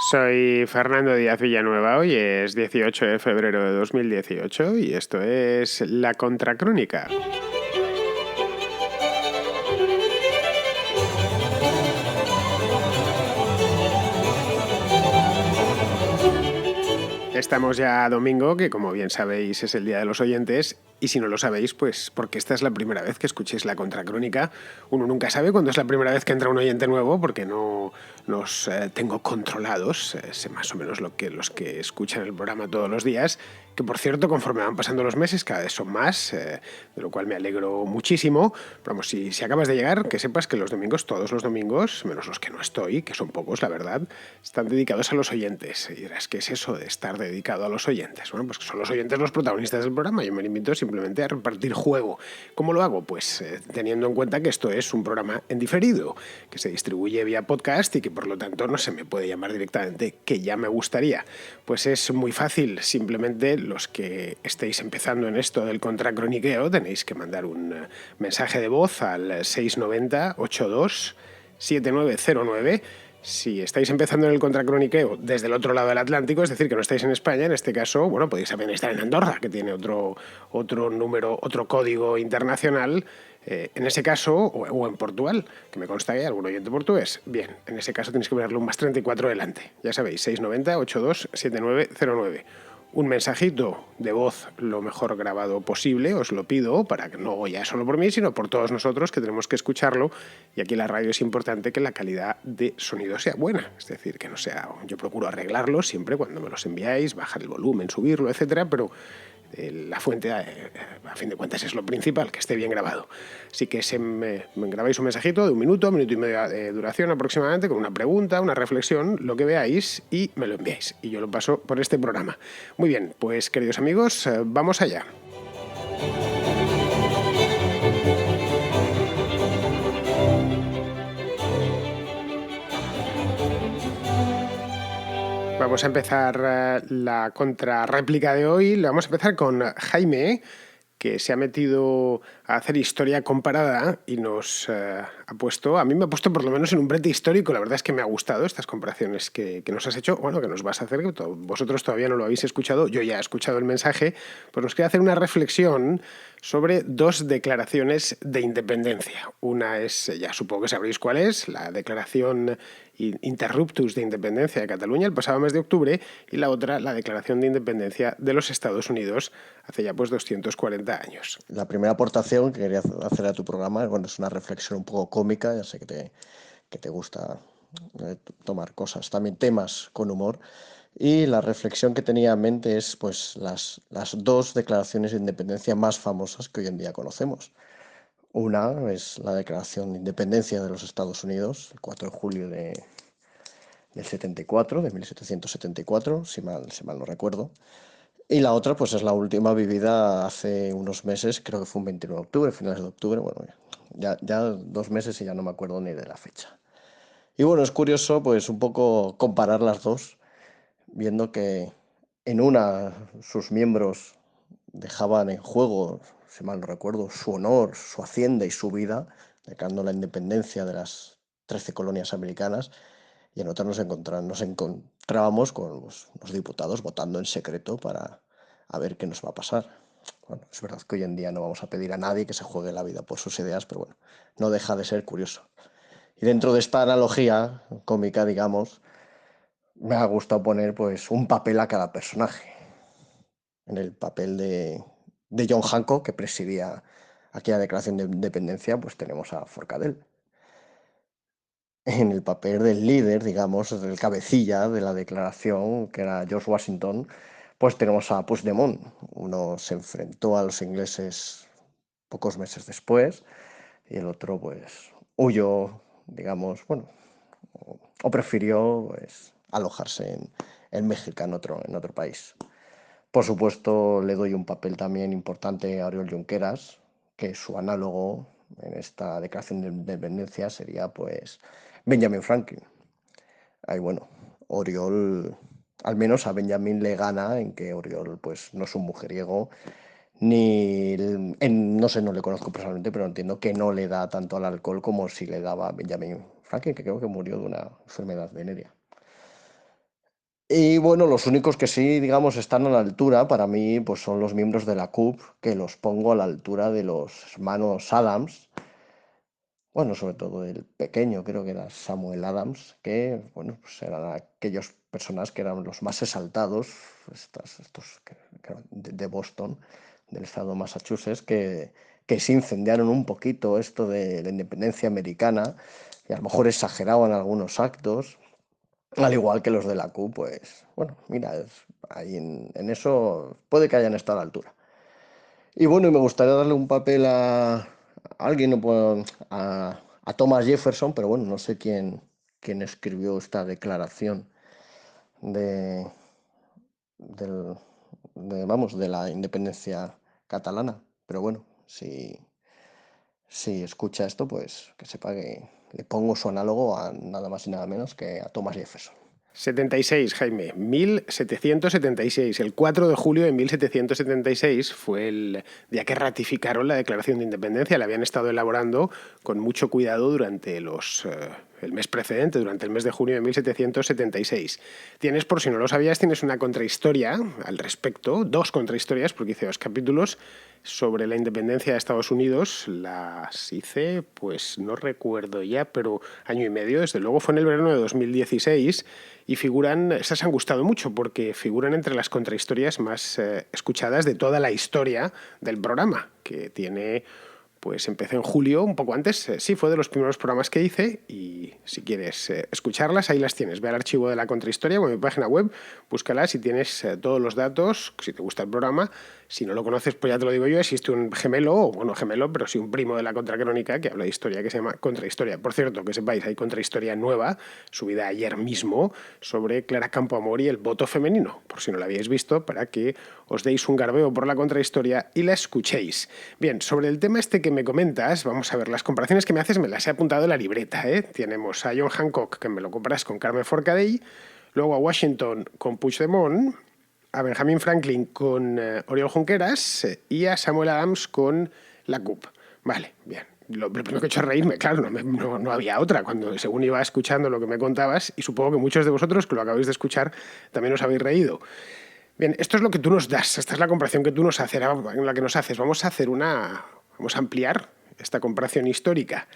Soy Fernando Díaz Villanueva, hoy es 18 de febrero de 2018 y esto es La Contracrónica. Estamos ya a domingo, que como bien sabéis es el Día de los Oyentes, y si no lo sabéis, pues porque esta es la primera vez que escuchéis La Contracrónica. Uno nunca sabe cuándo es la primera vez que entra un oyente nuevo, porque no los tengo controlados, sé más o menos los que escuchan el programa todos los días, que por cierto, conforme van pasando los meses, cada vez son más, de lo cual me alegro muchísimo. Pero vamos, si acabas de llegar, que sepas que los domingos, todos los domingos, menos los que no estoy, que son pocos, la verdad, están dedicados a los oyentes. Y dirás, ¿qué es eso de estar dedicado a los oyentes? Bueno, pues son los oyentes los protagonistas del programa. Yo me limito simplemente a repartir juego. ¿Cómo lo hago? Pues teniendo en cuenta que esto es un programa en diferido, que se distribuye vía podcast y que por lo tanto no se me puede llamar directamente, que ya me gustaría. Pues es muy fácil, simplemente los que estéis empezando en esto del contracroniqueo tenéis que mandar un mensaje de voz al 690 82 7909. Si estáis empezando en el contracroniqueo desde el otro lado del Atlántico, es decir, que no estáis en España, en este caso, bueno, podéis también estar en Andorra, que tiene otro número, otro código internacional, en ese caso, o en Portugal, que me consta que hay algún oyente portugués. Bien, en ese caso tenéis que ponerle un más 34 delante. Ya sabéis, 690 82 7909. Un mensajito de voz lo mejor grabado posible, os lo pido, para que no ya solo por mí, sino por todos nosotros que tenemos que escucharlo. Y aquí en la radio es importante que la calidad de sonido sea buena, es decir, que no sea... Yo procuro arreglarlo siempre cuando me los enviáis, bajar el volumen, subirlo, etcétera, pero la fuente, a fin de cuentas, es lo principal, que esté bien grabado. Así que me grabáis un mensajito de un minuto y medio de duración aproximadamente, con una pregunta, una reflexión, lo que veáis, y me lo enviáis. Y yo lo paso por este programa. Muy bien, pues queridos amigos, vamos allá. Vamos a empezar la contrarréplica de hoy. Le vamos a empezar con Jaime, que se ha metido a hacer historia comparada y nos ha puesto, a mí me ha puesto por lo menos en un brete histórico. La verdad es que me ha gustado estas comparaciones que nos has hecho, bueno, que nos vas a hacer, que vosotros todavía no lo habéis escuchado, yo ya he escuchado el mensaje, pues nos quiere hacer una reflexión sobre dos declaraciones de independencia. Una es, ya supongo que sabréis cuál es, la declaración Interruptus de independencia de Cataluña el pasado mes de octubre, y la otra, la declaración de independencia de los Estados Unidos hace ya pues 240 años. La primera aportación que quería hacer a tu programa, bueno, es una reflexión un poco cómica, ya sé que te gusta tomar cosas, también temas con humor. Y la reflexión que tenía en mente es pues las dos declaraciones de independencia más famosas que hoy en día conocemos. Una es la Declaración de Independencia de los Estados Unidos, el 4 de julio del 74, de 1774, si mal no recuerdo. Y la otra, pues es la última vivida hace unos meses, creo que fue un 21 de octubre, finales de octubre, bueno, ya 2 meses y ya no me acuerdo ni de la fecha. Y bueno, es curioso, pues un poco comparar las dos, viendo que en una sus miembros dejaban en juego, si mal no recuerdo, su honor, su hacienda y su vida, declarando la independencia de las 13 colonias americanas, y en otra nos encontrábamos con los diputados votando en secreto para a ver qué nos va a pasar. Bueno, es verdad que hoy en día no vamos a pedir a nadie que se juegue la vida por sus ideas, pero bueno, no deja de ser curioso. Y dentro de esta analogía cómica, digamos, me ha gustado poner pues un papel a cada personaje. En el papel de John Hancock, que presidía aquella declaración de independencia, pues tenemos a Forcadell. En el papel del líder, digamos, del cabecilla de la declaración, que era George Washington, pues tenemos a Puigdemont. Uno se enfrentó a los ingleses pocos meses después y el otro pues huyó, digamos, bueno, o prefirió pues, alojarse en México, en otro país. Por supuesto, le doy un papel también importante a Oriol Junqueras, que su análogo en esta declaración de independencia sería pues Benjamin Franklin. Ahí bueno, Oriol, al menos a Benjamin le gana en que Oriol pues no es un mujeriego, no sé, no le conozco personalmente, pero entiendo que no le da tanto al alcohol como si le daba a Benjamin Franklin, que creo que murió de una enfermedad venérea. Y bueno, los únicos que sí, digamos, están a la altura para mí, pues son los miembros de la CUP, que los pongo a la altura de los hermanos Adams. Bueno, sobre todo el pequeño, creo que era Samuel Adams, que, bueno, pues eran aquellos personas que eran los más exaltados, estos que eran de Boston, del estado de Massachusetts, que se incendiaron un poquito esto de la independencia americana y a lo mejor exageraban algunos actos, al igual que los de la Q, pues, bueno, mira, ahí en eso puede que hayan estado a la altura. Y bueno, y me gustaría darle un papel a alguien, no puedo- a Thomas Jefferson, pero bueno, no sé quién escribió esta declaración de, vamos, de la independencia catalana. Pero bueno, si escucha esto, pues que sepa que le pongo su análogo a nada más y nada menos que a Thomas Jefferson. 76, Jaime, 1776. El 4 de julio de 1776 fue el día que ratificaron la Declaración de Independencia. La habían estado elaborando con mucho cuidado durante el mes precedente, durante el mes de junio de 1776. Tienes, por si no lo sabías, tienes una contrahistoria al respecto, dos contrahistorias, porque hice 2 capítulos sobre la independencia de Estados Unidos. Las hice, pues no recuerdo ya, pero año y medio, desde luego fue en el verano de 2016, y esas han gustado mucho porque figuran entre las contrahistorias más escuchadas de toda la historia del programa, que tiene, pues empecé en julio, un poco antes. Sí, fue de los primeros programas que hice, y si quieres escucharlas, ahí las tienes. Ve al archivo de la contrahistoria o en mi página web, búscalas y tienes todos los datos, si te gusta el programa. Si no lo conoces, pues ya te lo digo yo, existe un gemelo, o bueno, gemelo, pero sí un primo de la Contracrónica que habla de historia, que se llama Contrahistoria. Por cierto, que sepáis, hay Contrahistoria nueva, subida ayer mismo, sobre Clara Campoamor y el voto femenino, por si no la habíais visto, para que os deis un garbeo por la Contrahistoria y la escuchéis. Bien, sobre el tema este que me comentas, vamos a ver, las comparaciones que me haces me las he apuntado en la libreta, ¿eh? Tenemos a John Hancock, que me lo comparas con Carmen Forcadell, luego a Washington con Puigdemont, a Benjamin Franklin con Oriol Junqueras y a Samuel Adams con la CUP. Vale, bien. Lo primero que he hecho es reírme, claro, no había otra, cuando según iba escuchando lo que me contabas, y supongo que muchos de vosotros que lo acabáis de escuchar también os habéis reído. Bien, esto es lo que tú nos das, esta es la comparación que tú nos haces, la que nos haces. Vamos a ampliar esta comparación histórica.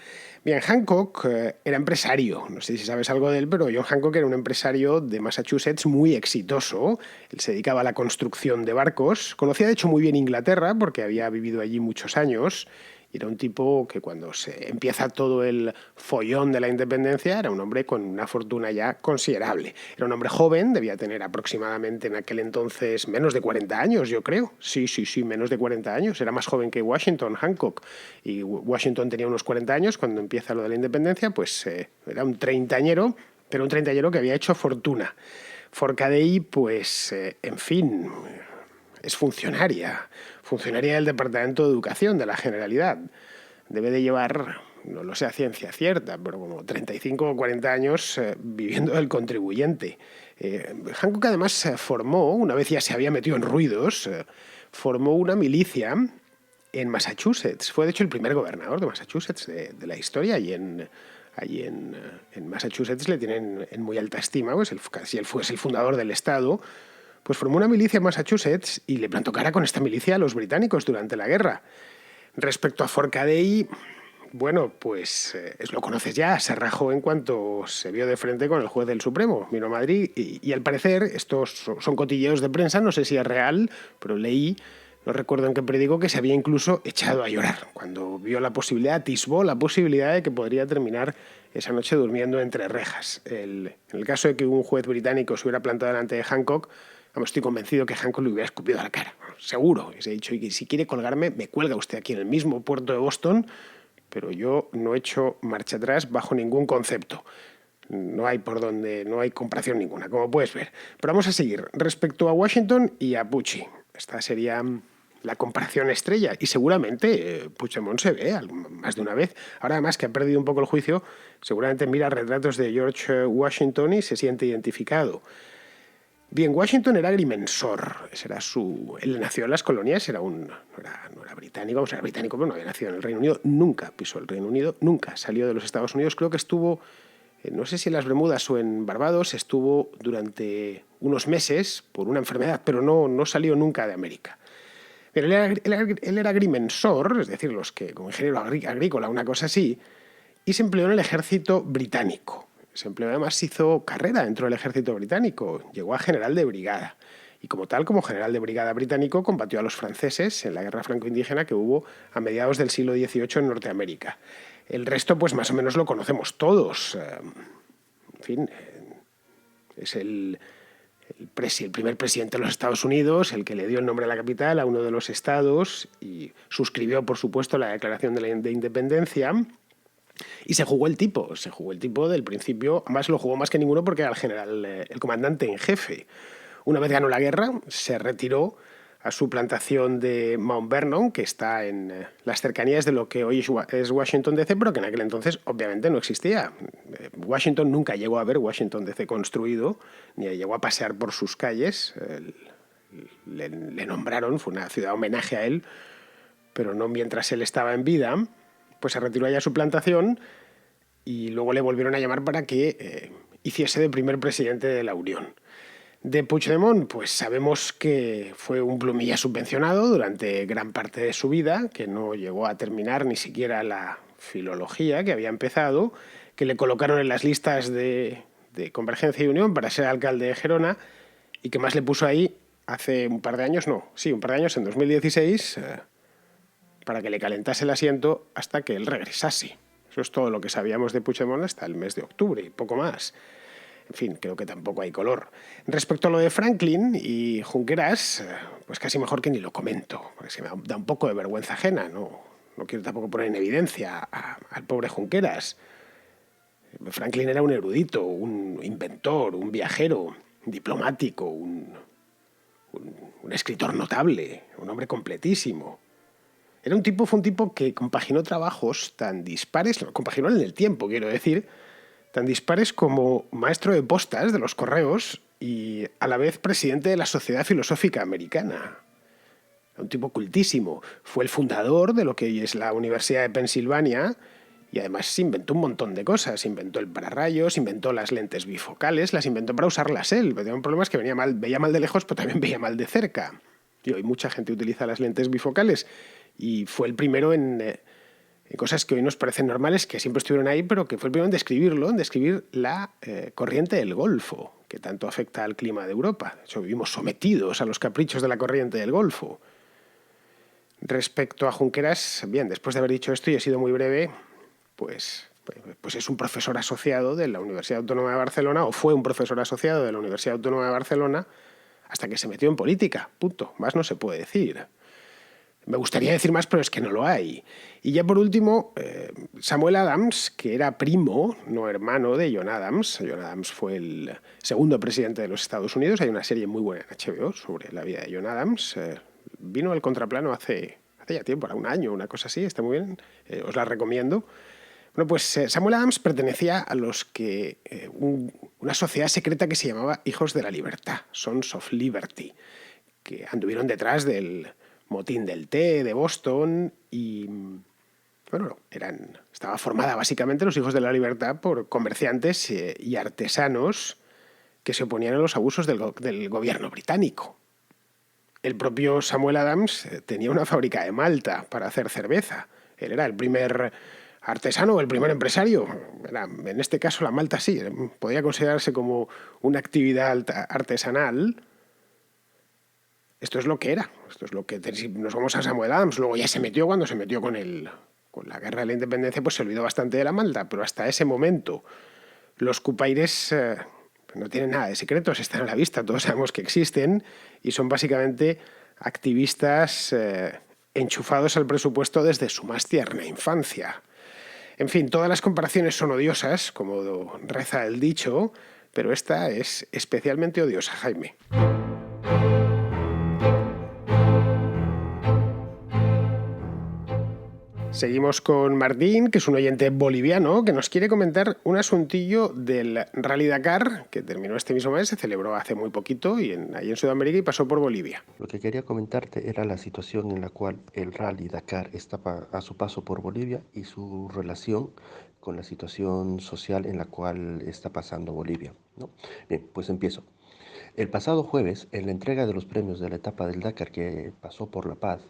Bien, Hancock era empresario, no sé si sabes algo de él, pero John Hancock era un empresario de Massachusetts muy exitoso. Él se dedicaba a la construcción de barcos, conocía de hecho muy bien Inglaterra porque había vivido allí muchos años. Y era un tipo que cuando se empieza todo el follón de la independencia era un hombre con una fortuna ya considerable. Era un hombre joven, debía tener aproximadamente en aquel entonces menos de 40 años, yo creo. Sí, menos de 40 años. Era más joven que Washington, Hancock. Y Washington tenía unos 40 años cuando empieza lo de la independencia, pues era un treintañero, pero un treintañero que había hecho fortuna. Forcadell, pues, en fin, es funcionaria del Departamento de Educación de la Generalidad. Debe de llevar, no lo sé a ciencia cierta, pero como 35 o 40 años viviendo del contribuyente. Hancock además formó, una vez ya se había metido en ruidos, formó una milicia en Massachusetts. Fue de hecho el primer gobernador de Massachusetts de la historia, y allí en Massachusetts le tienen en muy alta estima, pues casi él fue el fundador del estado. Pues formó una milicia en Massachusetts y le plantó cara con esta milicia a los británicos durante la guerra. Respecto a Forcadell, bueno, pues lo conoces ya, se rajó en cuanto se vio de frente con el juez del Supremo. Vino a Madrid y al parecer, estos son cotilleos de prensa, no sé si es real, pero leí, no recuerdo en qué periódico, que se había incluso echado a llorar cuando vio la posibilidad, atisbó la posibilidad de que podría terminar esa noche durmiendo entre rejas. En el caso de que un juez británico se hubiera plantado delante de Hancock, estoy convencido que Hancock le hubiera escupido a la cara. Seguro. Les he dicho, y si quiere colgarme, me cuelga usted aquí en el mismo puerto de Boston, pero yo no he hecho marcha atrás bajo ningún concepto. No hay por donde, no hay comparación ninguna, como puedes ver. Pero vamos a seguir. Respecto a Washington y a Pucci, esta sería la comparación estrella, y seguramente Puigdemont se ve más de una vez. Ahora, además, que ha perdido un poco el juicio, seguramente mira retratos de George Washington y se siente identificado. Bien, Washington era agrimensor, él nació en las colonias, no era británico, era británico, pero no había nacido en el Reino Unido, nunca pisó el Reino Unido, nunca salió de los Estados Unidos. Creo que estuvo no sé si en las Bermudas o en Barbados, estuvo durante unos meses por una enfermedad, pero no salió nunca de América. Pero él era agrimensor, es decir, como ingeniero agrícola, una cosa así, y se empleó en el ejército británico. Se empleó, además, hizo carrera dentro del ejército británico, llegó a general de brigada. Y como tal, como general de brigada británico, combatió a los franceses en la guerra franco-indígena que hubo a mediados del siglo XVIII en Norteamérica. El resto, pues más o menos lo conocemos todos. En fin, es el primer presidente de los Estados Unidos, el que le dio el nombre a la capital, a uno de los estados, y suscribió, por supuesto, la Declaración de Independencia. Y se jugó el tipo del principio. Además, lo jugó más que ninguno porque era el comandante en jefe. Una vez ganó la guerra, se retiró a su plantación de Mount Vernon, que está en las cercanías de lo que hoy es Washington D.C., pero que en aquel entonces obviamente no existía. Washington nunca llegó a ver Washington D.C. construido, ni llegó a pasear por sus calles. Le nombraron, fue una ciudad homenaje a él, pero no mientras él estaba en vida. Pues se retiró allá a su plantación y luego le volvieron a llamar para que hiciese de primer presidente de la Unión. De Puigdemont, pues sabemos que fue un plumilla subvencionado durante gran parte de su vida, que no llegó a terminar ni siquiera la filología que había empezado, que le colocaron en las listas de Convergencia y Unión para ser alcalde de Gerona y que más le puso ahí hace un par de años, en 2016, para que le calentase el asiento hasta que él regresase. Eso es todo lo que sabíamos de Puigdemont hasta el mes de octubre y poco más. En fin, creo que tampoco hay color. Respecto a lo de Franklin y Junqueras, pues casi mejor que ni lo comento, porque se me da un poco de vergüenza ajena. No quiero tampoco poner en evidencia al pobre Junqueras. Franklin era un erudito, un inventor, un viajero, un diplomático, un escritor notable, un hombre completísimo. Fue un tipo que compaginó trabajos tan dispares, compaginó en el tiempo, quiero decir, tan dispares como maestro de postas de los correos y a la vez presidente de la Sociedad Filosófica Americana. Un tipo cultísimo. Fue el fundador de lo que hoy es la Universidad de Pensilvania y además se inventó un montón de cosas. Inventó el pararrayos, inventó las lentes bifocales, las inventó para usarlas él. Pero tenía un problema, es que veía mal de lejos, pero también veía mal de cerca. Y hoy mucha gente utiliza las lentes bifocales y fue el primero en cosas que hoy nos parecen normales, que siempre estuvieron ahí, pero que fue el primero en describir la corriente del Golfo, que tanto afecta al clima de Europa. De hecho, vivimos sometidos a los caprichos de la corriente del Golfo. Respecto a Junqueras, bien, después de haber dicho esto y he sido muy breve, pues es un profesor asociado de la Universidad Autónoma de Barcelona, o fue un profesor asociado de la Universidad Autónoma de Barcelona, hasta que se metió en política, punto. Más no se puede decir. Me gustaría decir más, pero es que no lo hay. Y ya por último, Samuel Adams, que era primo, no hermano de John Adams. John Adams fue el segundo presidente de los Estados Unidos. Hay una serie muy buena en HBO sobre la vida de John Adams. Vino al contraplano hace ya tiempo, un año, una cosa así, está muy bien. Os la recomiendo. Bueno, pues Samuel Adams pertenecía a una sociedad secreta que se llamaba Hijos de la Libertad, Sons of Liberty, que anduvieron detrás del motín del té de Boston y, bueno, estaba formada básicamente, los Hijos de la Libertad, por comerciantes y artesanos que se oponían a los abusos del gobierno británico. El propio Samuel Adams tenía una fábrica de malta para hacer cerveza. Él era el primer artesano, el primer empresario. En este caso la malta sí, podía considerarse como una actividad artesanal. Esto es lo que era. Esto es lo que, si nos vamos a Samuel Adams, luego ya cuando se metió con la guerra de la independencia, pues se olvidó bastante de la malta, pero hasta ese momento los cupaires no tienen nada de secretos, están a la vista, todos sabemos que existen y son básicamente activistas enchufados al presupuesto desde su más tierna infancia. En fin, todas las comparaciones son odiosas, como reza el dicho, pero esta es especialmente odiosa, Jaime. Seguimos con Martín, que es un oyente boliviano, que nos quiere comentar un asuntillo del Rally Dakar, que terminó este mismo mes, se celebró hace muy poquito ahí en Sudamérica y pasó por Bolivia. Lo que quería comentarte era la situación en la cual el Rally Dakar está a su paso por Bolivia y su relación con la situación social en la cual está pasando Bolivia, ¿no? Bien, pues empiezo. El pasado jueves, en la entrega de los premios de la etapa del Dakar que pasó por La Paz,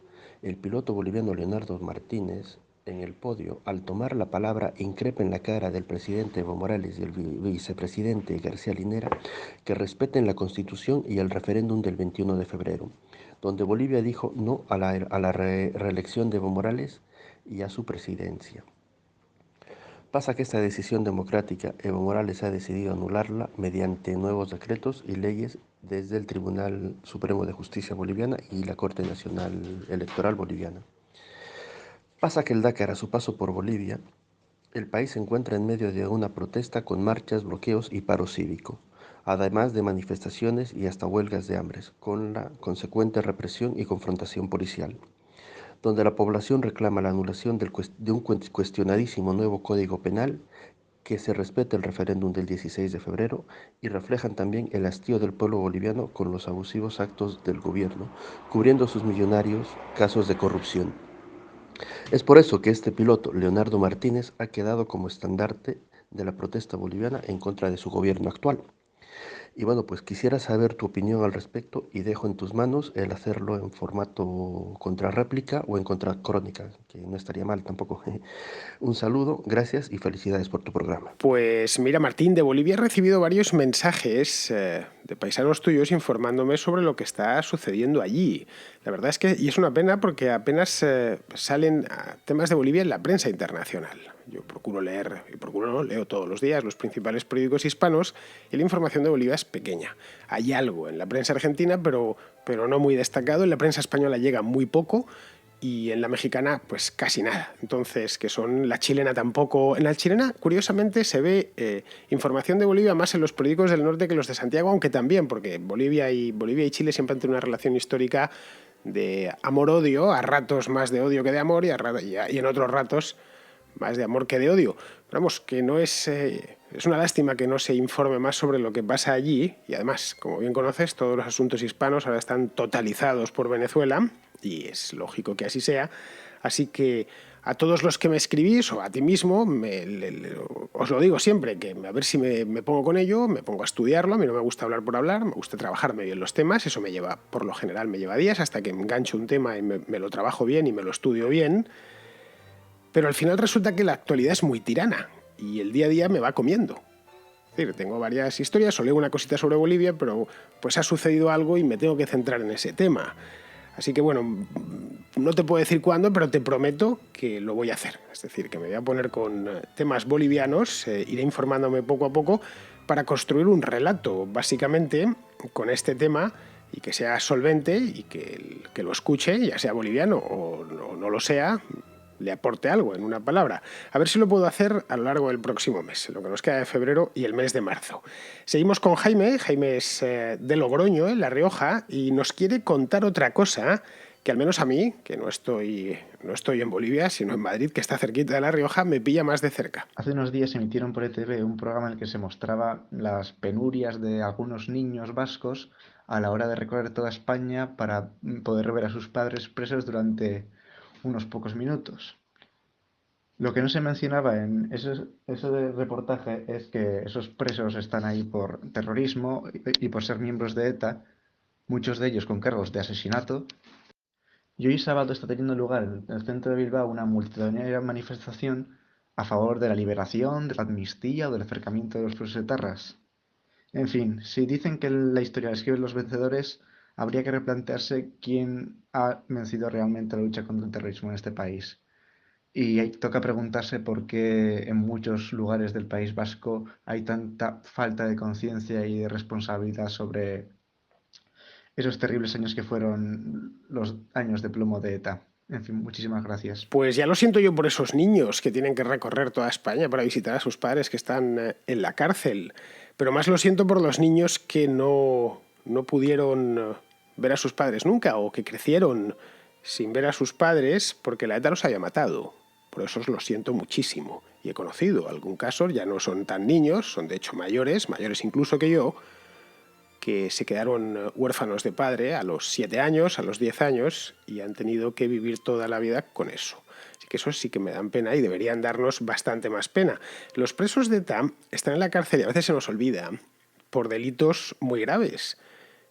el piloto boliviano Leonardo Martínez, en el podio, al tomar la palabra, increpa en la cara del presidente Evo Morales y el vicepresidente García Linera que respeten la Constitución y el referéndum del 21 de febrero, donde Bolivia dijo no a la reelección de Evo Morales y a su presidencia. Pasa que esta decisión democrática, Evo Morales ha decidido anularla mediante nuevos decretos y leyes desde el Tribunal Supremo de Justicia Boliviana y la Corte Nacional Electoral Boliviana. Pasa que el Dakar, a su paso por Bolivia, el país se encuentra en medio de una protesta con marchas, bloqueos y paro cívico, además de manifestaciones y hasta huelgas de hambre, con la consecuente represión y confrontación policial, donde la población reclama la anulación de un cuestionadísimo nuevo Código Penal, que se respete el referéndum del 16 de febrero y reflejan también el hastío del pueblo boliviano con los abusivos actos del gobierno, cubriendo sus millonarios casos de corrupción. Es por eso que este piloto, Leonardo Martínez, ha quedado como estandarte de la protesta boliviana en contra de su gobierno actual. Y bueno, pues quisiera saber tu opinión al respecto y dejo en tus manos el hacerlo en formato contrarréplica o en contracrónica, que no estaría mal tampoco. Un saludo, gracias y felicidades por tu programa. Pues mira, Martín, de Bolivia he recibido varios mensajes de paisanos tuyos informándome sobre lo que está sucediendo allí. La verdad es que, y es una pena porque apenas salen temas de Bolivia en la prensa internacional. Yo procuro leer, y procuro no, leo todos los días los principales periódicos hispanos y la información de Bolivia es pequeña. Hay algo en la prensa argentina, pero no muy destacado. En la prensa española llega muy poco. Y en la mexicana, pues casi nada. Entonces, que son la chilena tampoco. En la chilena, curiosamente, se ve información de Bolivia más en los periódicos del norte que los de Santiago, aunque también, porque Bolivia y Chile siempre han tenido una relación histórica de amor-odio, a ratos más de odio que de amor y en otros ratos más de amor que de odio. Pero vamos, que no es... es una lástima que no se informe más sobre lo que pasa allí. Y además, como bien conoces, todos los asuntos hispanos ahora están totalizados por Venezuela, y es lógico que así sea. Así que a todos los que me escribís, o a ti mismo, os lo digo siempre, que a ver si me pongo con ello, me pongo a estudiarlo. A mí no me gusta hablar por hablar, me gusta trabajarme bien los temas. Eso me lleva, por lo general, me lleva días hasta que me engancho un tema y me lo trabajo bien y me lo estudio bien. Pero al final resulta que la actualidad es muy tirana y el día a día me va comiendo. Es decir, tengo varias historias, o leo una cosita sobre Bolivia, pero pues ha sucedido algo y me tengo que centrar en ese tema. Así que bueno, no te puedo decir cuándo, pero te prometo que lo voy a hacer. Es decir, que me voy a poner con temas bolivianos, iré informándome poco a poco para construir un relato, básicamente, con este tema y que sea solvente y que el que lo escuche, ya sea boliviano o no lo sea, le aporte algo, en una palabra. A ver si lo puedo hacer a lo largo del próximo mes, lo que nos queda de febrero y el mes de marzo. Seguimos con Jaime. Jaime es de Logroño, en La Rioja, y nos quiere contar otra cosa que al menos a mí, que no estoy en Bolivia, sino en Madrid, que está cerquita de La Rioja, me pilla más de cerca. Hace unos días emitieron por ETV un programa en el que se mostraba las penurias de algunos niños vascos a la hora de recorrer toda España para poder ver a sus padres presos durante unos pocos minutos. Lo que no se mencionaba en ese reportaje es que esos presos están ahí por terrorismo y por ser miembros de ETA, muchos de ellos con cargos de asesinato. Y hoy sábado está teniendo lugar en el centro de Bilbao una multitudinaria manifestación a favor de la liberación, de la amnistía o del acercamiento de los presos etarras. En fin, si dicen que la historia la escriben los vencedores, habría que replantearse quién ha vencido realmente la lucha contra el terrorismo en este país. Y toca preguntarse por qué en muchos lugares del País Vasco hay tanta falta de conciencia y de responsabilidad sobre esos terribles años que fueron los años de plomo de ETA. En fin, muchísimas gracias. Pues ya lo siento yo por esos niños que tienen que recorrer toda España para visitar a sus padres que están en la cárcel. Pero más lo siento por los niños que no pudieron ver a sus padres nunca, o que crecieron sin ver a sus padres porque la ETA los había matado. Por eso os lo siento muchísimo. Y he conocido algún caso, ya no son tan niños, son de hecho mayores incluso que yo, que se quedaron huérfanos de padre a los 7 años, a los 10 años, y han tenido que vivir toda la vida con eso. Así que eso sí que me dan pena y deberían darnos bastante más pena. Los presos de ETA están en la cárcel y a veces se nos olvida por delitos muy graves.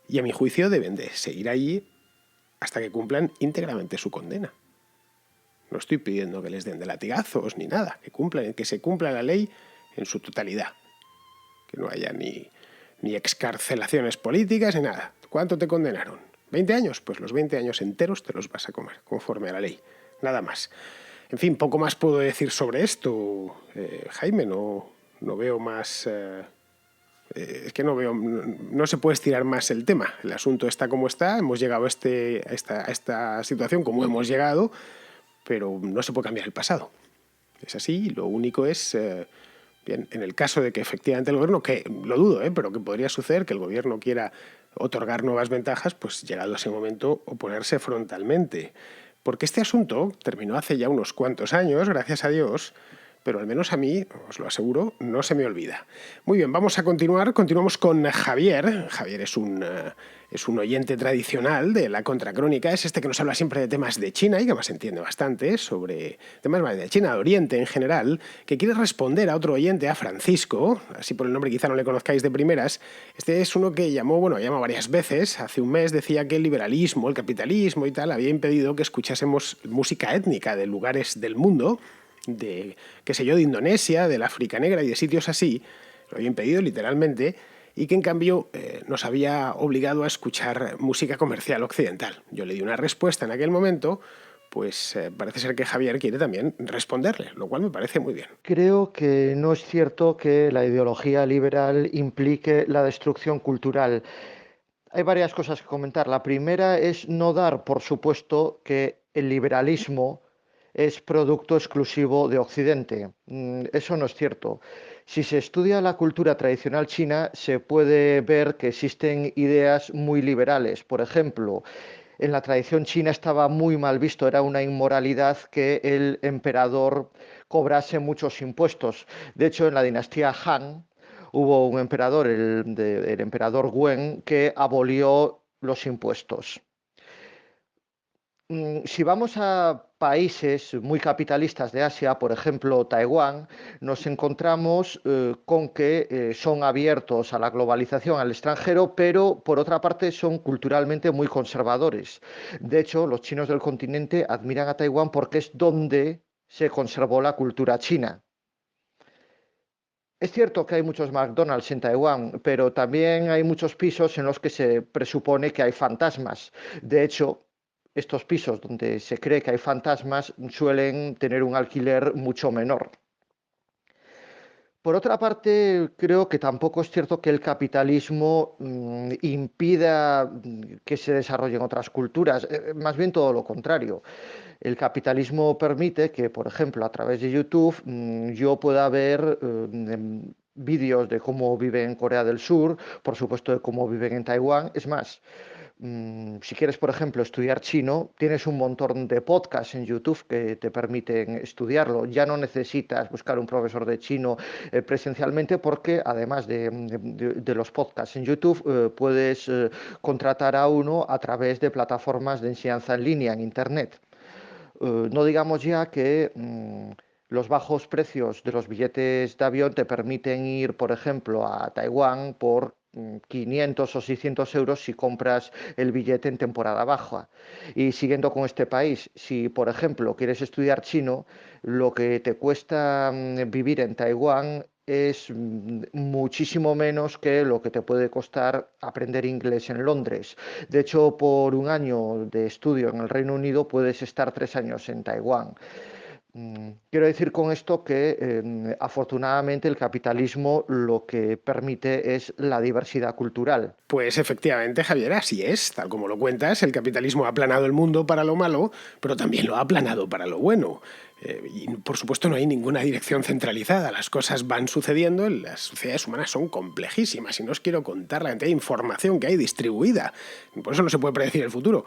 Y a mi juicio deben de seguir allí hasta que cumplan íntegramente su condena. No estoy pidiendo que les den de latigazos ni nada, que se cumpla la ley en su totalidad. Que no haya ni excarcelaciones políticas ni nada. ¿Cuánto te condenaron? ¿20 años? Pues los 20 años enteros te los vas a comer, conforme a la ley. Nada más. En fin, poco más puedo decir sobre esto, Jaime. No veo más... es que no se puede estirar más el tema. El asunto está como está, hemos llegado a esta situación como hemos llegado, pero no se puede cambiar el pasado. Es así, lo único es, bien, en el caso de que efectivamente el gobierno, que lo dudo, pero que podría suceder, que el gobierno quiera otorgar nuevas ventajas, pues llegado a ese momento oponerse frontalmente. Porque este asunto terminó hace ya unos cuantos años, gracias a Dios, pero al menos a mí, os lo aseguro, no se me olvida. Muy bien, vamos a continuar. Continuamos con Javier. Javier es un oyente tradicional de la Contracrónica. Es este que nos habla siempre de temas de China y que más entiende bastante sobre temas de China, de Oriente en general, que quiere responder a otro oyente, a Francisco. Así por el nombre quizá no le conozcáis de primeras. Este es uno que llama varias veces. Hace un mes decía que el liberalismo, el capitalismo y tal había impedido que escuchásemos música étnica de lugares del mundo, de Indonesia, del África Negra y de sitios así, lo había impedido literalmente, y que en cambio nos había obligado a escuchar música comercial occidental. Yo le di una respuesta en aquel momento, pues parece ser que Javier quiere también responderle, lo cual me parece muy bien. Creo que no es cierto que la ideología liberal implique la destrucción cultural. Hay varias cosas que comentar. La primera es no dar por supuesto que el liberalismo es producto exclusivo de Occidente. Eso no es cierto. Si se estudia la cultura tradicional china, se puede ver que existen ideas muy liberales. Por ejemplo, en la tradición china estaba muy mal visto, era una inmoralidad que el emperador cobrase muchos impuestos. De hecho, en la dinastía Han hubo un emperador, el emperador Wen, que abolió los impuestos. Si vamos a países muy capitalistas de Asia, por ejemplo Taiwán, nos encontramos con que son abiertos a la globalización, al extranjero, pero por otra parte son culturalmente muy conservadores. De hecho, los chinos del continente admiran a Taiwán porque es donde se conservó la cultura china. Es cierto que hay muchos McDonald's en Taiwán, pero también hay muchos pisos en los que se presupone que hay fantasmas. De hecho, estos pisos donde se cree que hay fantasmas suelen tener un alquiler mucho menor. Por otra parte, creo que tampoco es cierto que el capitalismo impida que se desarrollen otras culturas, más bien todo lo contrario. El capitalismo permite que, por ejemplo, a través de YouTube yo pueda ver vídeos de cómo viven en Corea del Sur, por supuesto de cómo viven en Taiwán. Es más, si quieres, por ejemplo, estudiar chino, tienes un montón de podcasts en YouTube que te permiten estudiarlo. Ya no necesitas buscar un profesor de chino presencialmente porque, además de los podcasts en YouTube, puedes contratar a uno a través de plataformas de enseñanza en línea en Internet. No digamos ya que los bajos precios de los billetes de avión te permiten ir, por ejemplo, a Taiwán por 500 o 600 euros si compras el billete en temporada baja. Y siguiendo con este país, si por ejemplo quieres estudiar chino, lo que te cuesta vivir en Taiwán es muchísimo menos que lo que te puede costar aprender inglés en Londres. De hecho, por un año de estudio en el Reino Unido puedes estar 3 años en Taiwán. Quiero decir con esto que afortunadamente el capitalismo lo que permite es la diversidad cultural. Pues efectivamente, Javier, así es. Tal como lo cuentas, el capitalismo ha aplanado el mundo para lo malo, pero también lo ha aplanado para lo bueno. Y por supuesto no hay ninguna dirección centralizada. Las cosas van sucediendo, las sociedades humanas son complejísimas y no os quiero contar la cantidad de información que hay distribuida. Por eso no se puede predecir el futuro.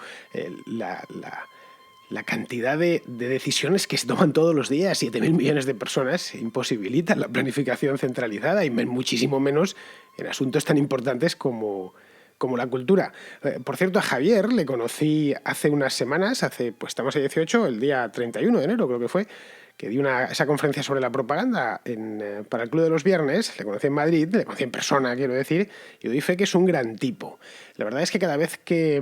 La cantidad de decisiones que se toman todos los días, 7.000 millones de personas, imposibilitan la planificación centralizada y muchísimo menos en asuntos tan importantes como como la cultura. Por cierto, a Javier le conocí hace unas semanas, pues estamos a 18, el día 31 de enero creo que fue, que di esa conferencia sobre la propaganda para el Club de los Viernes. Le conocí en Madrid, le conocí en persona, quiero decir, y doy fe que es un gran tipo. La verdad es que cada vez que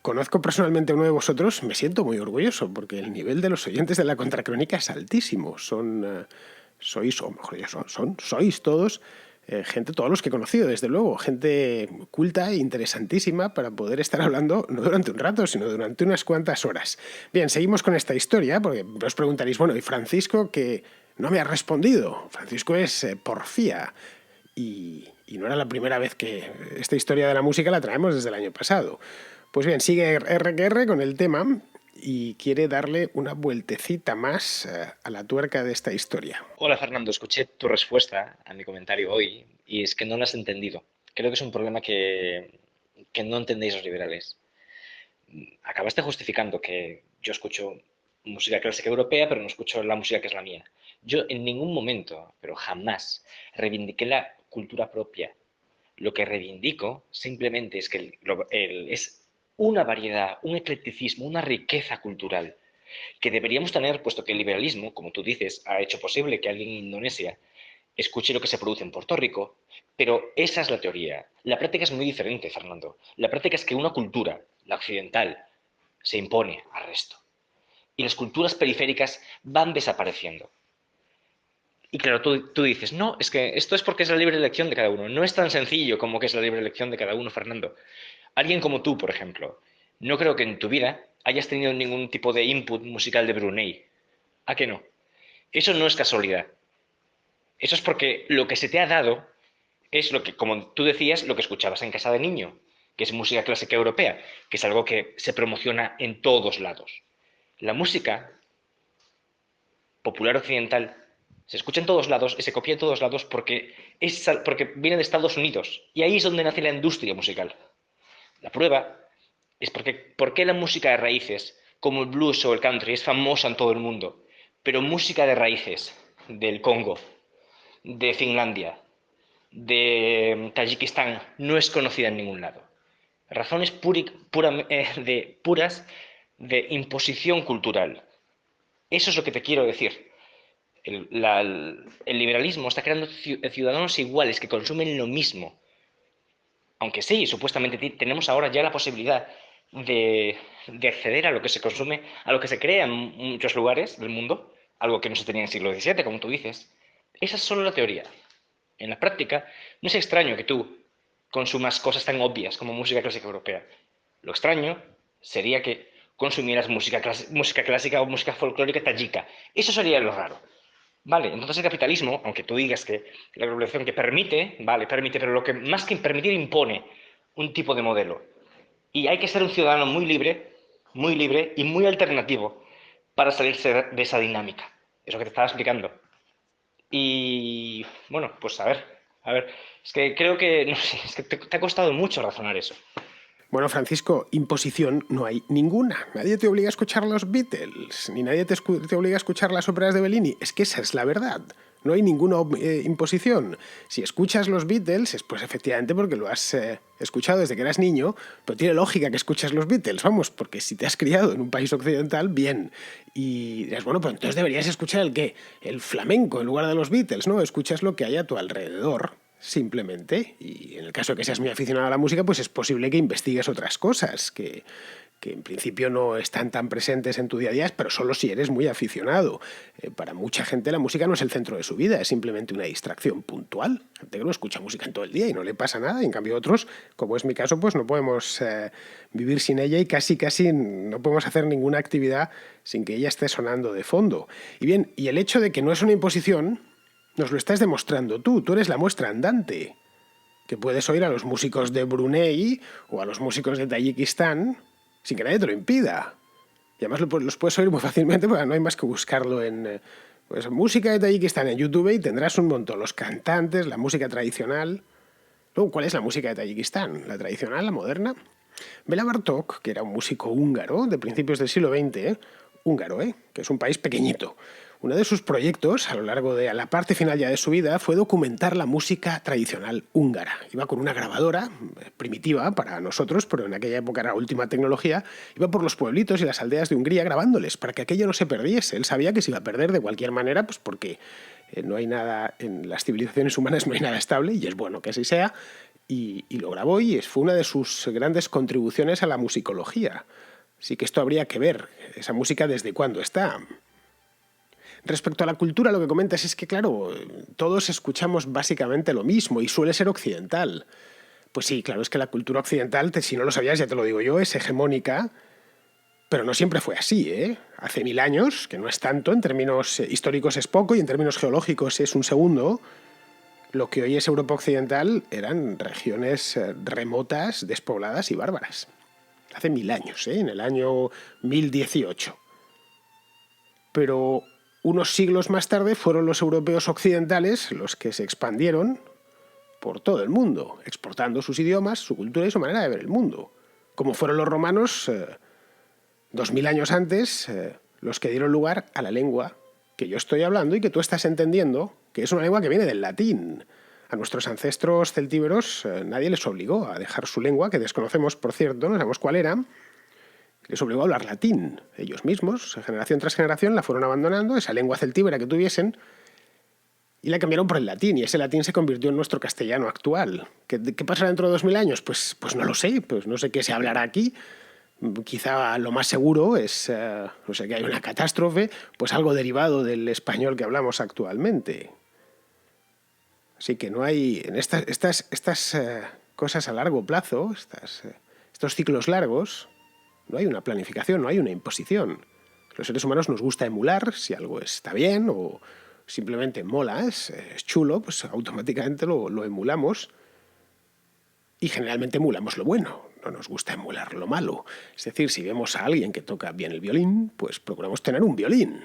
conozco personalmente a uno de vosotros me siento muy orgulloso, porque el nivel de los oyentes de la Contracrónica es altísimo. Sois todos gente, todos los que he conocido, desde luego, gente culta e interesantísima para poder estar hablando no durante un rato, sino durante unas cuantas horas. Bien, seguimos con esta historia, porque os preguntaréis, bueno, ¿y Francisco, que no me ha respondido? Francisco es porfía, y no era la primera vez que esta historia de la música la traemos desde el año pasado. Pues bien, sigue RQR con el tema y quiere darle una vueltecita más a la tuerca de esta historia. Hola Fernando, escuché tu respuesta a mi comentario hoy y es que no la has entendido. Creo que es un problema que no entendéis los liberales. Acabaste justificando que yo escucho música clásica europea, pero no escucho la música que es la mía. Yo en ningún momento, pero jamás, reivindiqué la cultura propia. Lo que reivindico simplemente es que es una variedad, un eclecticismo, una riqueza cultural que deberíamos tener, puesto que el liberalismo, como tú dices, ha hecho posible que alguien en Indonesia escuche lo que se produce en Puerto Rico, pero esa es la teoría. La práctica es muy diferente, Fernando. La práctica es que una cultura, la occidental, se impone al resto. Y las culturas periféricas van desapareciendo. Y claro, tú dices, no, es que esto es porque es la libre elección de cada uno. No es tan sencillo como que es la libre elección de cada uno, Fernando. Alguien como tú, por ejemplo, no creo que en tu vida hayas tenido ningún tipo de input musical de Brunei. ¿A qué no? Eso no es casualidad. Eso es porque lo que se te ha dado es lo que, como tú decías, lo que escuchabas en casa de niño, que es música clásica europea, que es algo que se promociona en todos lados. La música popular occidental se escucha en todos lados y se copia en todos lados porque viene de Estados Unidos. Y ahí es donde nace la industria musical. La prueba es por qué la música de raíces, como el blues o el country, es famosa en todo el mundo, pero música de raíces del Congo, de Finlandia, de Tayikistán, no es conocida en ningún lado. Razones puras de imposición cultural. Eso es lo que te quiero decir. El liberalismo está creando ciudadanos iguales que consumen lo mismo. Aunque sí, supuestamente tenemos ahora ya la posibilidad de acceder a lo que se consume, a lo que se crea en muchos lugares del mundo, algo que no se tenía en el siglo XVII, como tú dices. Esa es solo la teoría. En la práctica, no es extraño que tú consumas cosas tan obvias como música clásica europea. Lo extraño sería que consumieras música clásica o música folclórica tayika. Eso sería lo raro. Vale, entonces el capitalismo, aunque tú digas que la globalización que permite, vale, permite, pero lo que más que permitir impone un tipo de modelo. Y hay que ser un ciudadano muy libre y muy alternativo para salirse de esa dinámica. Es lo que te estaba explicando. Y bueno, pues a ver, es que creo que, no sé, es que te ha costado mucho razonar eso. Bueno, Francisco, imposición no hay ninguna. Nadie te obliga a escuchar los Beatles, ni nadie te obliga a escuchar las óperas de Bellini. Es que esa es la verdad. No hay ninguna imposición. Si escuchas los Beatles es pues efectivamente porque lo has escuchado desde que eras niño, pero tiene lógica que escuches los Beatles, vamos, porque si te has criado en un país occidental, bien. Y dirás, bueno, pues entonces deberías escuchar el qué, el flamenco en lugar de los Beatles, ¿no? Escuchas lo que hay a tu alrededor, simplemente. Y en el caso de que seas muy aficionado a la música, pues es posible que investigues otras cosas que en principio no están tan presentes en tu día a día, pero solo si eres muy aficionado. Para mucha gente la música no es el centro de su vida, es simplemente una distracción puntual. Gente que no escucha música en todo el día y no le pasa nada, y en cambio otros, como es mi caso, pues no podemos vivir sin ella y casi no podemos hacer ninguna actividad sin que ella esté sonando de fondo. Y bien, y el hecho de que no es una imposición, nos lo estás demostrando tú eres la muestra andante. Que puedes oír a los músicos de Brunei o a los músicos de Tayikistán sin que nadie te lo impida. Y además los puedes oír muy fácilmente porque no hay más que buscarlo en pues, música de Tayikistán en YouTube y tendrás un montón. Los cantantes, la música tradicional. Luego, ¿cuál es la música de Tayikistán? ¿La tradicional, la moderna? Bela Bartók, que era un músico húngaro de principios del siglo XX, húngaro, que es un país pequeñito. Uno de sus proyectos, a lo largo de la parte final ya de su vida, fue documentar la música tradicional húngara. Iba con una grabadora primitiva para nosotros, pero en aquella época era la última tecnología. Iba por los pueblitos y las aldeas de Hungría grabándoles para que aquello no se perdiese. Él sabía que se iba a perder de cualquier manera, pues porque no hay nada, en las civilizaciones humanas no hay nada estable, y es bueno que así sea. Y lo grabó y fue una de sus grandes contribuciones a la musicología. Así que esto habría que ver, esa música desde cuándo está. Respecto a la cultura, lo que comentas es que, claro, todos escuchamos básicamente lo mismo y suele ser occidental. Pues sí, claro, es que la cultura occidental, si no lo sabías, ya te lo digo yo, es hegemónica, pero no siempre fue así, ¿eh? Hace 1000 años, que no es tanto, en términos históricos es poco y en términos geológicos es un segundo, lo que hoy es Europa Occidental eran regiones remotas, despobladas y bárbaras. Hace 1000 años, en el año 1018. Pero unos siglos más tarde fueron los europeos occidentales los que se expandieron por todo el mundo, exportando sus idiomas, su cultura y su manera de ver el mundo. Como fueron los romanos, 2000 años antes, los que dieron lugar a la lengua que yo estoy hablando y que tú estás entendiendo, que es una lengua que viene del latín. A nuestros ancestros celtíberos nadie les obligó a dejar su lengua, que desconocemos, por cierto, no sabemos cuál era. Les obligó a hablar latín. Ellos mismos, generación tras generación, la fueron abandonando, esa lengua celtíbera que tuviesen, y la cambiaron por el latín, y ese latín se convirtió en nuestro castellano actual. ¿Qué pasará dentro de 2000 años? Pues no lo sé, pues no sé qué se hablará aquí. Quizá lo más seguro es, no sé, que hay una catástrofe, pues algo derivado del español que hablamos actualmente. Así que no hay, en estas cosas a largo plazo, estos ciclos largos, no hay una planificación, no hay una imposición. Los seres humanos nos gusta emular, si algo está bien o simplemente mola, es chulo, pues automáticamente lo emulamos y generalmente emulamos lo bueno, no nos gusta emular lo malo. Es decir, si vemos a alguien que toca bien el violín, pues procuramos tener un violín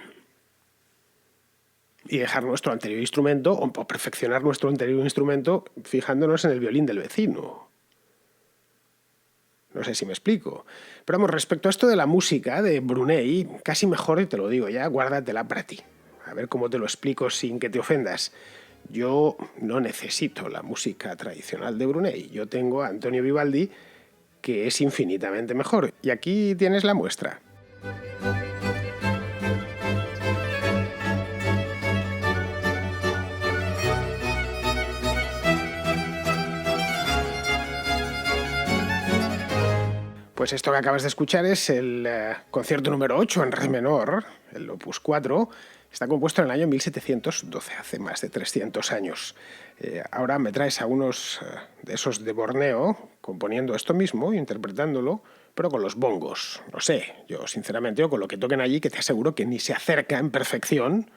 y dejar nuestro anterior instrumento o perfeccionar nuestro anterior instrumento fijándonos en el violín del vecino. No sé si me explico. Pero vamos, respecto a esto de la música de Brunei, casi mejor, y te lo digo ya, guárdatela para ti. A ver cómo te lo explico sin que te ofendas. Yo no necesito la música tradicional de Brunei. Yo tengo a Antonio Vivaldi, que es infinitamente mejor. Y aquí tienes la muestra. Pues esto que acabas de escuchar es el concierto número 8 en re menor, el opus 4. Está compuesto en el año 1712, hace más de 300 años. Ahora me traes a unos de esos de Borneo componiendo esto mismo, interpretándolo, pero con los bongos. No sé, yo sinceramente, o con lo que toquen allí, que te aseguro que ni se acerca en perfección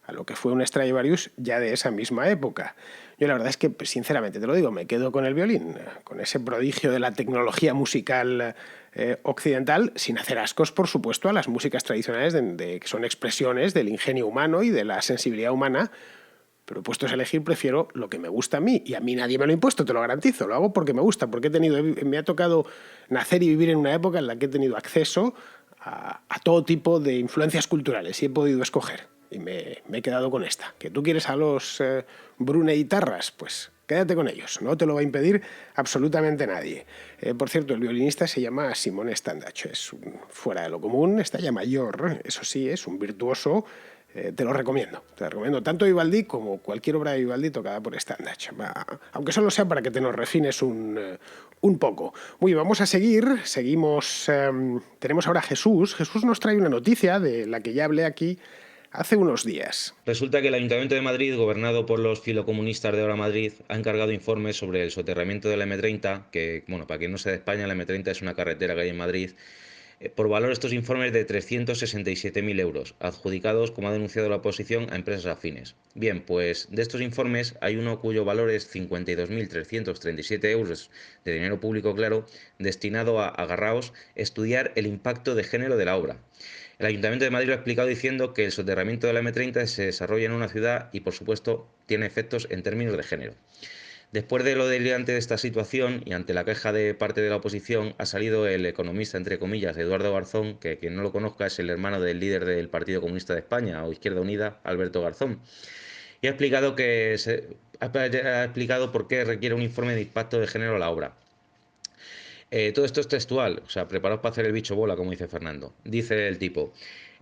a lo que fue un Stradivarius ya de esa misma época. Yo la verdad es que, sinceramente te lo digo, me quedo con el violín, con ese prodigio de la tecnología musical occidental, sin hacer ascos, por supuesto, a las músicas tradicionales que son expresiones del ingenio humano y de la sensibilidad humana, pero puestos a elegir prefiero lo que me gusta a mí, y a mí nadie me lo ha impuesto, te lo garantizo, lo hago porque me gusta, porque me ha tocado nacer y vivir en una época en la que he tenido acceso a todo tipo de influencias culturales y he podido escoger. Y me he quedado con esta. ¿Que tú quieres a los Bruneitarras? Pues quédate con ellos. No te lo va a impedir absolutamente nadie. Por cierto, el violinista se llama Simone Standach. Es fuera de lo común. Está ya mayor, eso sí, es un virtuoso. Te lo recomiendo. Te lo recomiendo tanto Vivaldi como cualquier obra de Vivaldi tocada por Standach. Aunque solo sea para que te nos refines un poco. Muy bien, vamos a seguir. Seguimos. Tenemos ahora a Jesús. Jesús nos trae una noticia de la que ya hablé aquí hace unos días. Resulta que el Ayuntamiento de Madrid, gobernado por los filocomunistas de Ahora Madrid, ha encargado informes sobre el soterramiento de la M30, que, bueno, para quien no sea de España, la M30 es una carretera que hay en Madrid, por valor estos informes de 367.000 euros, adjudicados, como ha denunciado la oposición, a empresas afines. Bien, pues de estos informes hay uno cuyo valor es 52.337 euros de dinero público, claro, destinado a, agarraos, estudiar el impacto de género de la obra. El Ayuntamiento de Madrid lo ha explicado diciendo que el soterramiento de la M30 se desarrolla en una ciudad y, por supuesto, tiene efectos en términos de género. Después de lo delirante de esta situación y ante la queja de parte de la oposición, ha salido el economista, entre comillas, Eduardo Garzón, que quien no lo conozca es el hermano del líder del Partido Comunista de España o Izquierda Unida, Alberto Garzón, y ha explicado por qué requiere un informe de impacto de género la obra. Todo esto es textual, o sea, preparaos para hacer el bicho bola, como dice Fernando. Dice el tipo: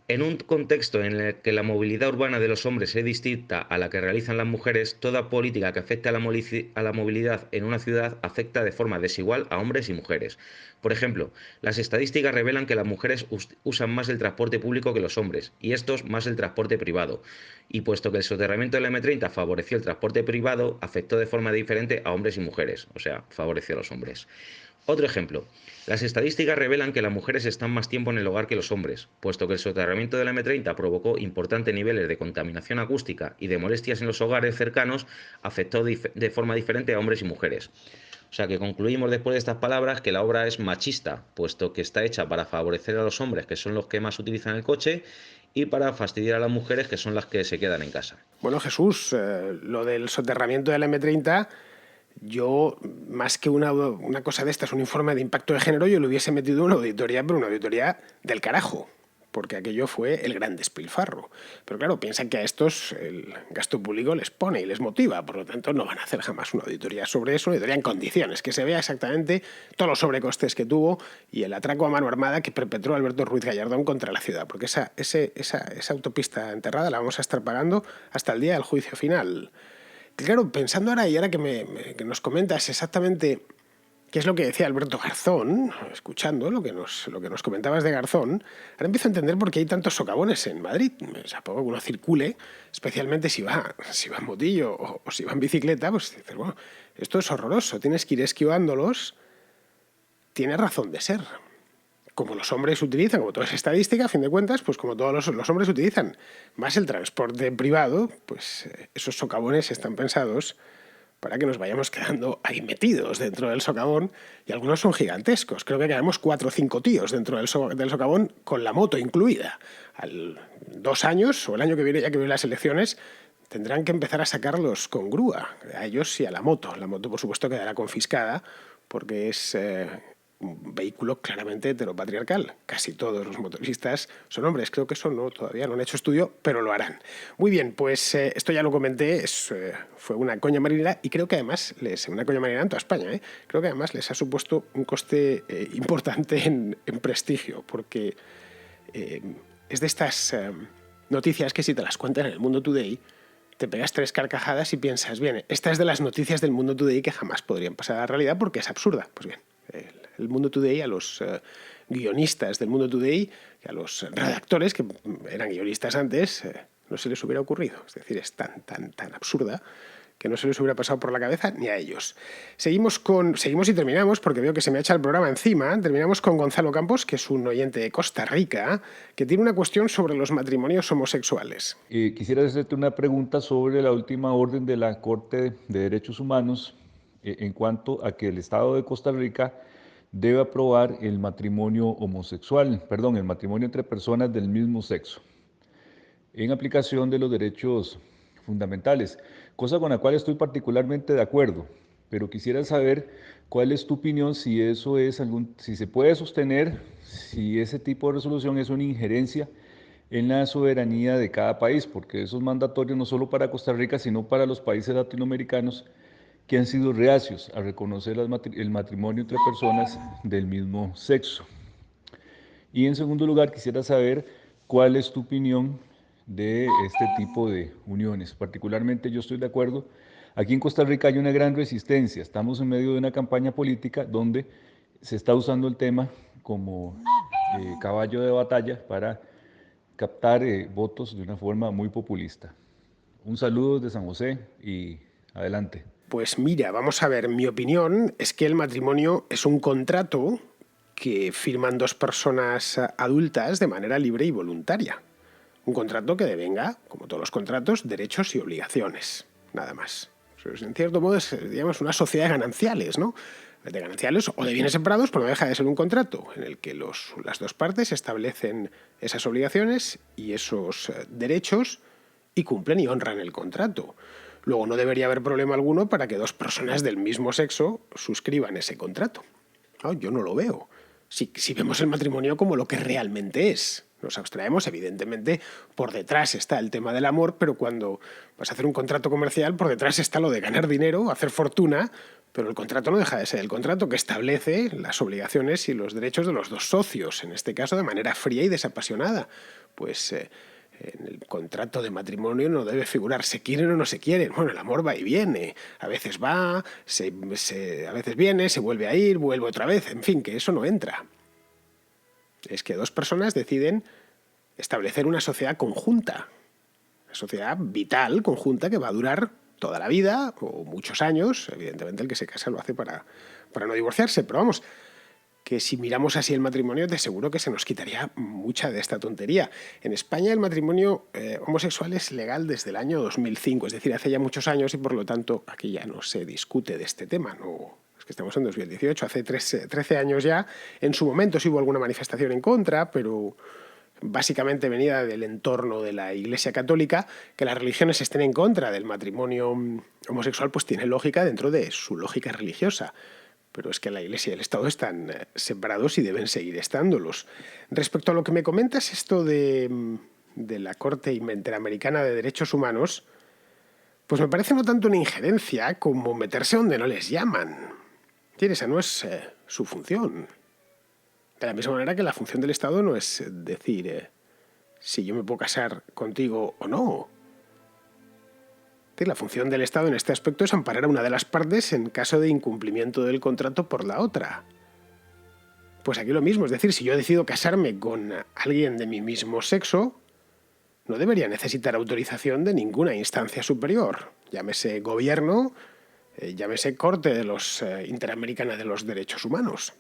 en un contexto en el que la movilidad urbana de los hombres es distinta a la que realizan las mujeres, toda política que afecte a la movilidad en una ciudad afecta de forma desigual a hombres y mujeres. Por ejemplo, las estadísticas revelan que las mujeres usan más el transporte público que los hombres, y estos más el transporte privado. Y puesto que el soterramiento del M30 favoreció el transporte privado, afectó de forma diferente a hombres y mujeres, o sea, favoreció a los hombres. Otro ejemplo. Las estadísticas revelan que las mujeres están más tiempo en el hogar que los hombres, puesto que el soterramiento de la M30 provocó importantes niveles de contaminación acústica y de molestias en los hogares cercanos, afectó de forma diferente a hombres y mujeres. O sea que concluimos después de estas palabras que la obra es machista, puesto que está hecha para favorecer a los hombres, que son los que más utilizan el coche, y para fastidiar a las mujeres, que son las que se quedan en casa. Bueno, Jesús, lo del soterramiento de la M30... Yo, más que una cosa de estas, un informe de impacto de género, yo le hubiese metido una auditoría, pero una auditoría del carajo, porque aquello fue el gran despilfarro. Pero claro, piensan que a estos el gasto público les pone y les motiva, por lo tanto no van a hacer jamás una auditoría sobre eso, una auditoría en condiciones, que se vea exactamente todos los sobrecostes que tuvo y el atraco a mano armada que perpetró Alberto Ruiz Gallardón contra la ciudad, porque esa autopista enterrada la vamos a estar pagando hasta el día del juicio final. Claro, pensando ahora que nos comentas exactamente qué es lo que decía Alberto Garzón, escuchando lo que nos comentabas de Garzón, ahora empiezo a entender por qué hay tantos socavones en Madrid. O sea, poco que uno circule, especialmente si va en motillo o si va en bicicleta, pues dices, bueno, esto es horroroso, tienes que ir esquivándolos, tiene razón de ser. Como los hombres utilizan, como toda esa estadística, a fin de cuentas, pues como todos los hombres utilizan más el transporte privado, pues esos socavones están pensados para que nos vayamos quedando ahí metidos dentro del socavón, y algunos son gigantescos. Creo que quedamos 4 o 5 tíos dentro del socavón, con la moto incluida. Al 2 años, o el año que viene, ya que vienen las elecciones, tendrán que empezar a sacarlos con grúa, a ellos y a la moto. La moto, por supuesto, quedará confiscada, porque es un vehículo claramente heteropatriarcal. Casi todos los motoristas son hombres. Creo que eso todavía no han hecho estudio, pero lo harán. Muy bien, pues esto ya lo comenté, fue una coña marinera, y creo que además, una coña marinera en toda España, creo que además les ha supuesto un coste importante en prestigio, porque es de estas noticias que si te las cuentan en el Mundo Today, te pegas 3 carcajadas y piensas, bien, esta es de las noticias del Mundo Today que jamás podrían pasar a la realidad porque es absurda. Pues bien, el Mundo Today, a los guionistas del Mundo Today, y a los redactores que eran guionistas antes, no se les hubiera ocurrido. Es decir, es tan absurda que no se les hubiera pasado por la cabeza ni a ellos. Seguimos y terminamos, porque veo que se me echa el programa encima. Terminamos con Gonzalo Campos, que es un oyente de Costa Rica, que tiene una cuestión sobre los matrimonios homosexuales. Quisiera hacerte una pregunta sobre la última orden de la Corte de Derechos Humanos en cuanto a que el Estado de Costa Rica debe aprobar el matrimonio el matrimonio entre personas del mismo sexo, en aplicación de los derechos fundamentales, cosa con la cual estoy particularmente de acuerdo, pero quisiera saber cuál es tu opinión, si eso es si se puede sostener, si ese tipo de resolución es una injerencia en la soberanía de cada país, porque eso es mandatorio no solo para Costa Rica, sino para los países latinoamericanos que han sido reacios a reconocer el matrimonio entre personas del mismo sexo. Y en segundo lugar, quisiera saber cuál es tu opinión de este tipo de uniones. Particularmente yo estoy de acuerdo. Aquí en Costa Rica hay una gran resistencia. Estamos en medio de una campaña política donde se está usando el tema como caballo de batalla para captar votos de una forma muy populista. Un saludo desde San José y adelante. Pues mira, vamos a ver, mi opinión es que el matrimonio es un contrato que firman 2 personas adultas de manera libre y voluntaria. Un contrato que devenga, como todos los contratos, derechos y obligaciones, nada más. En cierto modo es, digamos, una sociedad de gananciales, ¿no? De gananciales o de bienes separados, pero no deja de ser un contrato en el que las 2 partes establecen esas obligaciones y esos derechos y cumplen y honran el contrato. Luego no debería haber problema alguno para que dos personas del mismo sexo suscriban ese contrato. No, yo no lo veo. Si vemos el matrimonio como lo que realmente es. Nos abstraemos, evidentemente, por detrás está el tema del amor, pero cuando vas a hacer un contrato comercial, por detrás está lo de ganar dinero, hacer fortuna, pero el contrato no deja de ser el contrato que establece las obligaciones y los derechos de los dos socios, en este caso de manera fría y desapasionada. Pues en el contrato de matrimonio no debe figurar se quieren o no se quieren. Bueno, el amor va y viene. A veces va, a veces viene, se vuelve a ir, vuelve otra vez. En fin, que eso no entra. Es que dos personas deciden establecer una sociedad conjunta. Una sociedad vital, conjunta, que va a durar toda la vida o muchos años. Evidentemente el que se casa lo hace para no divorciarse. Pero vamos, que si miramos así el matrimonio, te aseguro que se nos quitaría mucha de esta tontería. En España el matrimonio homosexual es legal desde el año 2005, es decir, hace ya muchos años, y por lo tanto aquí ya no se discute de este tema. No, es que estamos en 2018, hace 13 años ya. En su momento sí hubo alguna manifestación en contra, pero básicamente venida del entorno de la Iglesia Católica. Que las religiones estén en contra del matrimonio homosexual pues tiene lógica dentro de su lógica religiosa. Pero es que la Iglesia y el Estado están separados y deben seguir estándolos. Respecto a lo que me comentas, esto de la Corte Interamericana de Derechos Humanos, pues me parece no tanto una injerencia como meterse donde no les llaman. Esa no es su función. De la misma manera que la función del Estado no es decir si yo me puedo casar contigo o no. La función del Estado en este aspecto es amparar a una de las partes en caso de incumplimiento del contrato por la otra. Pues aquí lo mismo, es decir, si yo decido casarme con alguien de mi mismo sexo, no debería necesitar autorización de ninguna instancia superior, llámese gobierno, llámese Corte de los Interamericana de los Derechos Humanos.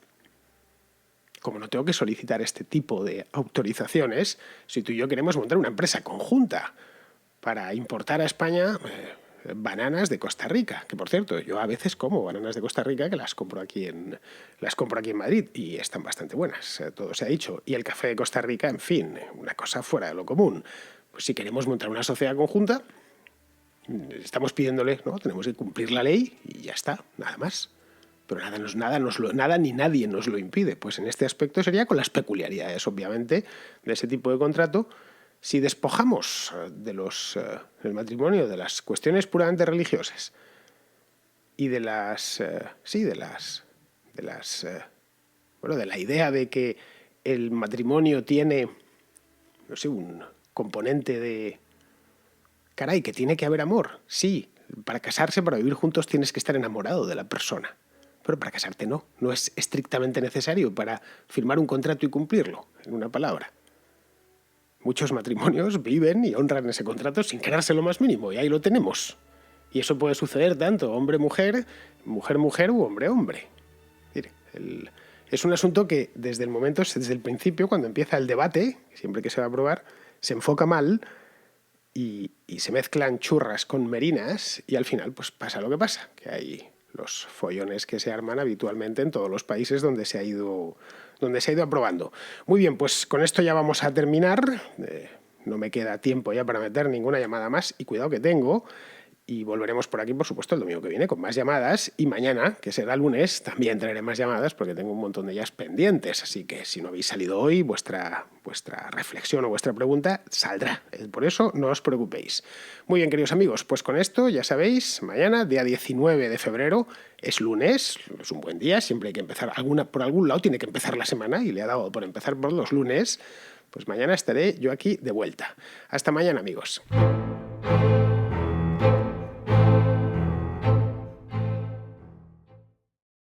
Como no tengo que solicitar este tipo de autorizaciones, si tú y yo queremos montar una empresa conjunta para importar a España bananas de Costa Rica, que por cierto, yo a veces como bananas de Costa Rica que las compro aquí en Madrid y están bastante buenas, todo se ha dicho. Y el café de Costa Rica, en fin, una cosa fuera de lo común. Pues si queremos montar una sociedad conjunta, estamos pidiéndole, ¿no? Tenemos que cumplir la ley y ya está, nada más. Pero nada ni nadie nos lo impide. Pues en este aspecto sería con las peculiaridades, obviamente, de ese tipo de contrato. Si despojamos del matrimonio de las cuestiones puramente religiosas y de la idea de que el matrimonio tiene, no sé, un componente de caray, que tiene que haber amor. Sí, para casarse, para vivir juntos tienes que estar enamorado de la persona. Pero para casarte no es estrictamente necesario para firmar un contrato y cumplirlo, en una palabra. Muchos matrimonios viven y honran ese contrato sin quedarse lo más mínimo, y ahí lo tenemos. Y eso puede suceder tanto hombre-mujer, mujer-mujer u hombre-hombre. Es un asunto que desde el principio, cuando empieza el debate, siempre que se va a aprobar, se enfoca mal y se mezclan churras con merinas y al final pues pasa lo que pasa, que hay los follones que se arman habitualmente en todos los países donde se ha ido aprobando. Muy bien, pues con esto ya vamos a terminar. No me queda tiempo ya para meter ninguna llamada más y cuidado que tengo. Y volveremos por aquí, por supuesto, el domingo que viene con más llamadas. Y mañana, que será lunes, también traeré más llamadas porque tengo un montón de ellas pendientes. Así que si no habéis salido hoy, vuestra reflexión o vuestra pregunta saldrá. Por eso no os preocupéis. Muy bien, queridos amigos, pues con esto ya sabéis, mañana, día 19 de febrero, es lunes, es un buen día, siempre hay que empezar, por algún lado tiene que empezar la semana y le ha dado por empezar por los lunes. Pues mañana estaré yo aquí de vuelta. Hasta mañana, amigos.